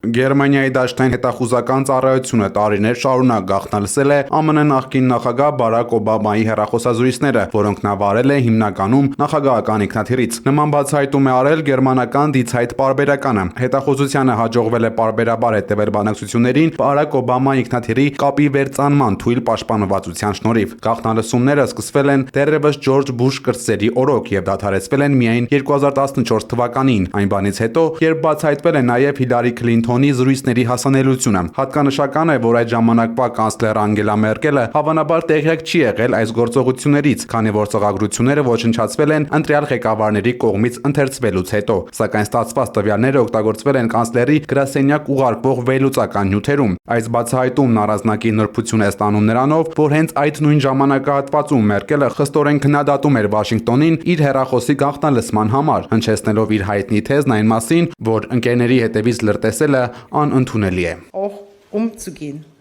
Գերմանիայի դաշտային հետախուզական ծառայությունը տարիներ շարունակ գաղտնալսել է ԱՄՆ նախկին նախագահ Բարակ Օբամայի հեռախոսազրույցները, որոնք նա վարել է հիմնականում նախագահական ինքնաթիռից։ Նման բացահայտում է արել գերմանական դիցայտ պարբերականը։ Հետախուզությանը հաջողվել է պարբերաբար հետևել բանակցություններին Բարակ Օբամայի ինքնաթիռի կապի վերծանման թույլ պաշտպանվածության շնորհիվ։ Գաղտնալսումները սկսվել են դեռևս Ջորջ Բուշ կրտսերի օրոք եւ դադարեցվել են միայն 2014 թվականին, այն բանից հետո, երբ բացահայտվել է նաեւ Հիլարի Քլինթոնի զրույցների հասանելիությունը։ Հատկանշական է, որ այդ ժամանակվա կանցլեր Անգելա Մերկելը հավանաբար տեղյակ չի եղել այս գործողություններից, քանի որ ծրագրությունները ոչնչացվել են ընտրյալ ղեկավարների կողմից ընթերցվելուց հետո, սակայն ստացված տվյալները օգտագործվել են կանցլերի գրասենյակ ուղարկվող վերլուծական նյութերում։ Այս բացահայտումն առանձնակի նրբություն է ստանում նրանով, որ հենց այդ նույն ժամանակահատվածում Մերկելը խստորեն քննադատում էր Վաշինգտոնին իր հեռախոսի գաղտնալսման համար, հնչեցնելով իր հայտնի թեզն այն մասին, որ ընկերների հետևից լրտեսելը անընդունելի է։ Auch umzugehen.